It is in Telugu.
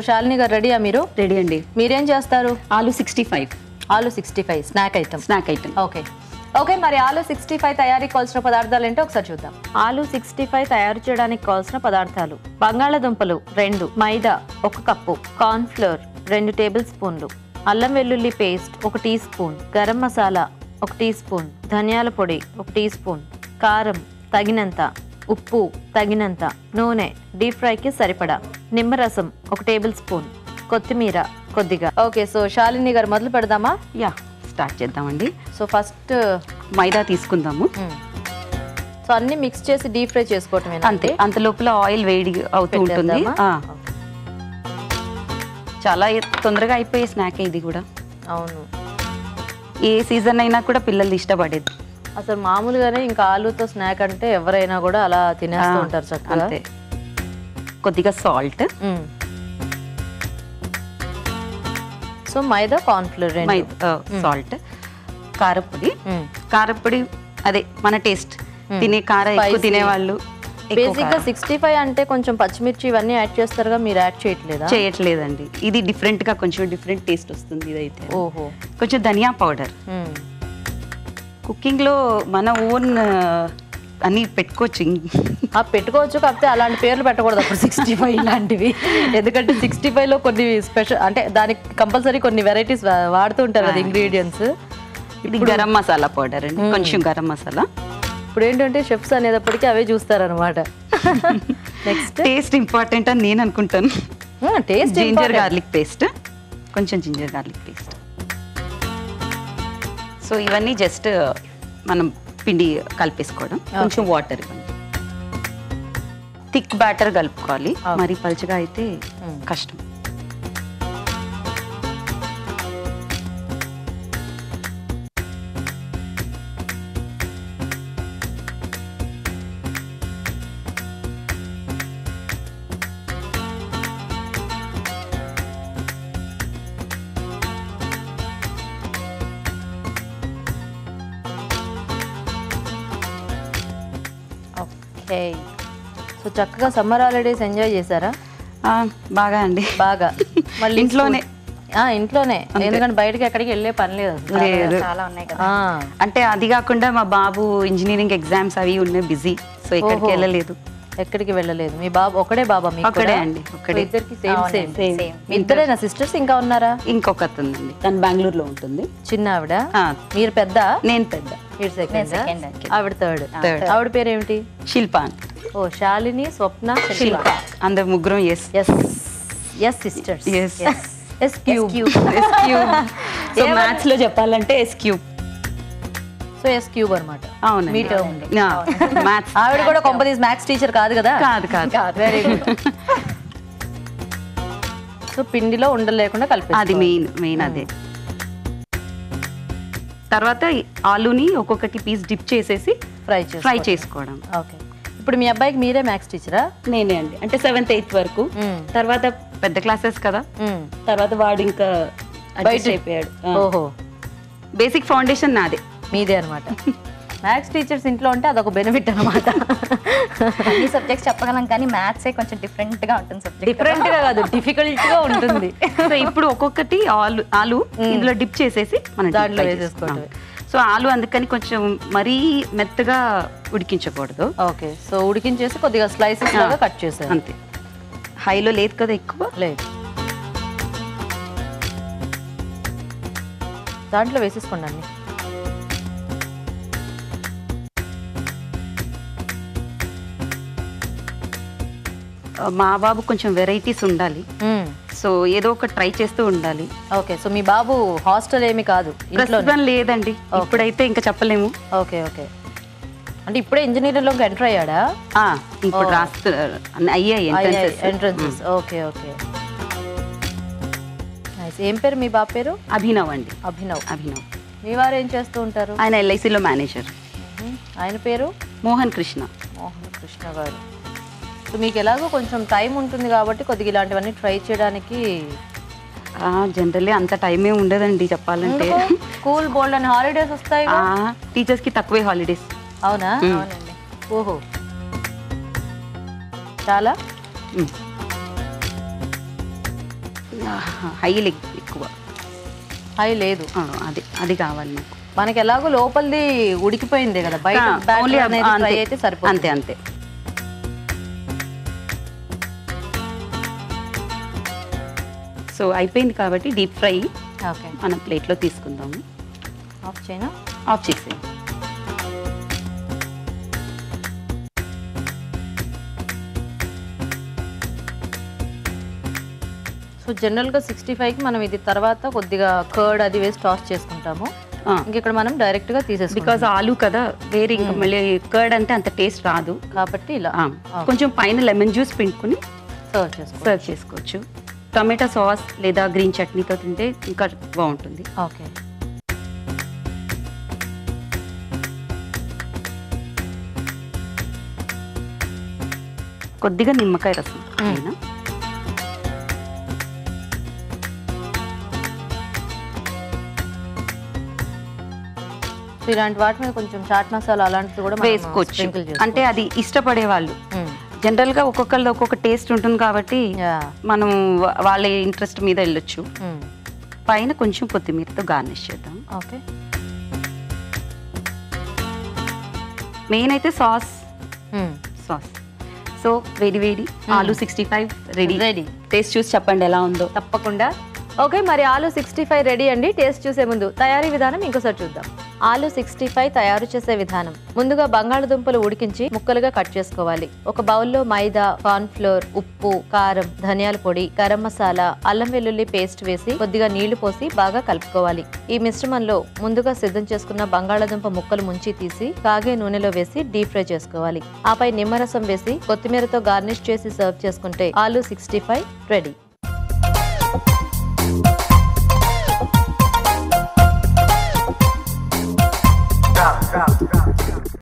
శాలిని గారు రెడీయా మీరు? రెడీ అండి. మీరేం చేస్తారు? ఆలు 65. ఆలు 65 స్నాక్ ఐటమ్. ఓకే ఓకే, మరి ఆలు 65 తయారీకి కావాల్సిన పదార్థాలు ఏంటో ఒకసారి చూద్దాం. ఆలు 65 తయారు చేయడానికి కావాల్సిన పదార్థాలు: బంగాళాదుంపలు 2, maida 1 cup, corn flour 2 table స్పూన్లు, అల్లం వెల్లుల్లి paste 1 tea spoon, garam masala 1 tea spoon, ధనియాల పొడి 1 టీ స్పూన్, కారం తగినంత, ఉప్పు తగినంత, నూనె డీప్ ఫ్రైకి సరిపడా, నిమ్మరసం 1 టేబుల్ స్పూన్, కొత్తిమీర కొద్దిగా. ఓకే, సో శాలిని గారు మొదలు పెడదామా? యా, స్టార్ట్ చేద్దామండి. సో ఫస్ట్ మైదా తీసుకుందాము. సో అన్ని మిక్స్ చేసి డీప్ ఫ్రై చేసుకోవటమే అంతే. అంత లోపల ఆయిల్ వేడి అవుతూ ఉంటుంది. చాలా తొందరగా అయిపోయే స్నాక్ ఇది కూడా. అవును, ఏ సీజన్ అయినా కూడా పిల్లలు ఇష్టపడేది. అసలు మామూలుగానే ఇంకా ఆలుతో స్నాక్ అంటే ఎవరైనా కూడా అలా తినేస్తూ ఉంటారు చక్కగా. అంతే. కొద్దిగా సాల్ట్, సో మైదా, కార్న్ ఫ్లోర్, సాల్ట్, కారపొడి అదే మన టేస్ట్. తినే కారం ఎక్కువ తినేవాళ్ళు. బేసిక్ గా 65 అంటే కొంచెం పచ్చిమిర్చి ఇవన్నీ యాడ్ చేస్తారుగా, మీరు యాడ్ చేయట్లేదా? చేయట్లేదండి. ఇది డిఫరెంట్ గా కొంచెం డిఫరెంట్ టేస్ట్ వస్తుంది ఇదైతే. ఓహో, కొంచెం ధనియా పౌడర్. కుకింగ్ లో మన ఓన్ అన్ని పెట్టుకోవచ్చు. పెట్టుకోవచ్చు, కాకపోతే అలాంటి పేర్లు పెట్టకూడదు అప్పుడు 65 ఇలాంటివి. ఎందుకంటే 65 లో కొన్ని స్పెషల్ అంటే దానికి కంపల్సరీ కొన్ని వెరైటీస్ వాడుతూ ఉంటారు కదా ఇంగ్రీడియంట్స్. ఇది గరం మసాలా పౌడర్ అండి, కొంచెం గరం మసాలా. ఇప్పుడు ఏంటంటే షెఫ్స్ అనేటప్పటికీ అవే చూస్తారనమాట. నెక్స్ట్ టేస్ట్ ఇంపార్టెంట్ అని నేను అనుకుంటాను. టేస్ట్ జింజర్ గార్లిక్ పేస్ట్, కొంచెం జింజర్ గార్లిక్ పేస్ట్. సో ఇవన్నీ జస్ట్ మనం పిండి కలిపేసుకోవడం. కొంచెం వాటర్ ఇవ్వండి. థిక్ బ్యాటర్ కలుపుకోవాలి, మరి పలుచగా అయితే కష్టం. సో చక్కగా సమ్మర్ హాలిడేస్ ఎంజాయ్ చేశారా? బాగా అండి. బాగా. మళ్ళీ ఇంట్లోనే ఇంట్లోనే, ఎందుకంటే బయటకి ఎక్కడికి వెళ్ళే పని లేదు. చాలా ఉన్నాయి కదా. అంటే అది కాకుండా మా బాబు ఇంజనీరింగ్ ఎగ్జామ్స్ అవి ఉన్నాయి, బిజీ. సో ఎక్కడికి వెళ్ళలేదు. ఎక్కడికి వెళ్ళలేదు. మీ బాబు ఒకడే బాబా? మీకు ఒకడే అండి. ఒకడే. ఇద్దరికి సేమ్ సేమ్. ఇద్దరేనా సిస్టర్స్? ఇంకా ఉన్నారా? ఇంకొకటి ఉందండి, తను బెంగళూరులో ఉంటుంది. చిన్న ఆవిడ? మీరు పెద్ద? నేను పెద్ద. మీరు సెకండ్. ఆవిడ థర్డ్. ఆవిడ పేరు ఏమిటి? శిల్పా. ఓ, శాలిని, స్వప్న, శిల్ప. అందరు ముగ్గురం S sisters. S cube. So maths లో చెప్పాలంటే S cube. So S cube అనమాట. అవును, మీ టర్మ్. మ్యాథ్స్. ఆవిడ కూడా కంపెనీస్ మ్యాథ్స్ టీచర్ కాదు కదా? కాదు. Very good. సో పిండిలో ఉండలేకుండా కలిపి, అది మెయిన్ అదే. తర్వాత ఆలూని ఒక్కొక్కటి పీస్ డిప్ చేసేసి ఫ్రై చేసుకోవడం. ఓకే. ఇప్పుడు మీ అబ్బాయికి మీరే మ్యాథ్స్ టీచరా? నేనే అండి. అంటే 7th 8th వరకు. తర్వాత పెద్ద క్లాసెస్ కదా, తర్వాత వాడు ఇంకా బయట అయిపోయాడు. ఓహో, బేసిక్ ఫౌండేషన్ నాదే. మీదే అనమాట. మ్యాథ్స్ టీచర్స్ ఇంట్లో ఉంటే అదొక బెనిఫిట్ అనమాట. అన్ని సబ్జెక్ట్స్ చెప్పగలం కానీ మ్యాథ్స్ కొంచెం డిఫరెంట్ గా ఉంటుంది. డిఫరెంట్ గా కాదు, డిఫికల్ట్ గా ఉంటుంది. సో ఇప్పుడు ఒక్కొక్కటి ఆలు ఇందులో డిప్ చేసేసి మనం దాంట్లో వేసేసుకోవడం. సో ఆలు అందుకని కొంచెం మరీ మెత్తగా ఉడికించకూడదు. ఓకే. సో ఉడికించేసి కొద్దిగా స్లైసెస్ లాగా కట్ చేసారు. అంతే. హైలో లేదు కదా, ఎక్కువ లేదు. దాంట్లో వేసేసుకోండి అన్ని. మా బాబు కొంచెం వెరైటీస్ ఉండాలి. సో ఏదో ఒక ట్రై చేస్తూ ఉండాలి. ఓకే. సో మీ బాబు హాస్టల్ ఏమి కాదు? ప్రస్తుతం లేదండి, ఇప్పుడైతే ఇంకా చెప్పలేము. ఓకే. అంటే ఇప్పుడే ఇంజనీరింగ్ ఎంటర్ అయ్యాడా? ఇప్పుడు రాస్తున్నారు, అయ్యాయి ఎంట్రన్సెస్. ఓకే. ఏం పేరు మీ బాబు పేరు? అభినవ్ అండి. అభినవ్. మీ వారు ఏం చేస్తూ ఉంటారు? ఆయన LICలో మేనేజర్. ఆయన పేరు? మోహన్ కృష్ణ గారు. సో మీకు ఎలాగో కొంచెం టైం ఉంటుంది కాబట్టి కొద్దిగా ఇలాంటివన్నీ ట్రై చేయడానికి. జనరల్లీ అంత టైమే ఉండదండి చెప్పాలంటే. స్కూల్ బోల్డ్ అని హాలిడేస్ వస్తాయి. టీచర్స్ కి తక్కువే హాలిడేస్. అవునా? అవునండి. ఓహో, చాలా. హై లెగ్ ఎక్కువ, హై లేదు. అది కావాలి నాకు. మనకి ఎలాగో లోపలిది ఉడికిపోయింది కదా, బయట batter అనేది fry అయితే సరిపోతుంది. అంతే. సో అయిపోయింది కాబట్టి డీప్ ఫ్రై ఓకే, మనం ప్లేట్లో తీసుకుందాము. ఆఫ్ చేయనా? ఆఫ్ చేసేయండి. సో జనరల్గా 65కి మనం ఇది తర్వాత కొద్దిగా కర్డ్ అది వేసి టాస్ చేసుకుంటాము. ఇంక ఇక్కడ మనం డైరెక్ట్గా తీసేస్తాం బికాజ్ ఆలు కదా, వేరే ఇంకా మళ్ళీ కర్డ్ అంటే అంత టేస్ట్ రాదు కాబట్టి ఇలా కొంచెం పైన లెమన్ జ్యూస్ పిండుకుని సర్వ్ చేసుకోవచ్చు. టొమాటో సాస్ లేదా గ్రీన్ చట్నీతో తింటే ఇంకా బాగుంటుంది. ఓకే, కొద్దిగా నిమ్మకాయ రసం అయినా. ఇలాంటి వాటి మీద కొంచెం చాట్ మసాలా అలాంటివి కూడా వేసుకోవచ్చు. అంటే అది ఇష్టపడే వాళ్ళు జనరల్ గా ఒక్కొక్కళ్ళు ఒక్కొక్క టేస్ట్ ఉంటుంది కాబట్టి మనం వాళ్ళ ఇంట్రెస్ట్ మీద వెళ్ళొచ్చు. పైన కొంచెం కొత్తిమీరతో గార్నిష్ చేద్దాం. ఓకే, మెయిన్ అయితే సాస్. సో వేడి ఆలు 65 రెడీ. టేస్ట్ చూసి చెప్పండి ఎలా ఉందో. తప్పకుండా. ఓకే, మరి ఆలు 65 రెడీ అండి. టేస్ట్ చూసే ముందు తయారీ విధానం ఇంకోసారి చూద్దాం. ఆలు 65 తయారు చేసే విధానం: ముందుగా బంగాళదుంపలు ఉడికించి ముక్కలుగా కట్ చేసుకోవాలి. ఒక బౌల్లో మైదా, కార్న్ ఫ్లోర్, ఉప్పు, కారం, ధనియాల పొడి, గరం మసాలా, అల్లం వెల్లుల్లి పేస్ట్ వేసి కొద్దిగా నీళ్లు పోసి బాగా కలుపుకోవాలి. ఈ మిశ్రమంలో ముందుగా సిద్ధం చేసుకున్న బంగాళదుంప ముక్కలు ముంచి తీసి కాగే నూనెలో వేసి డీప్ ఫ్రై చేసుకోవాలి. ఆపై నిమ్మరసం వేసి కొత్తిమీరతో గార్నిష్ చేసి సర్వ్ చేసుకుంటే ఆలు 65 రెడీ. Drop.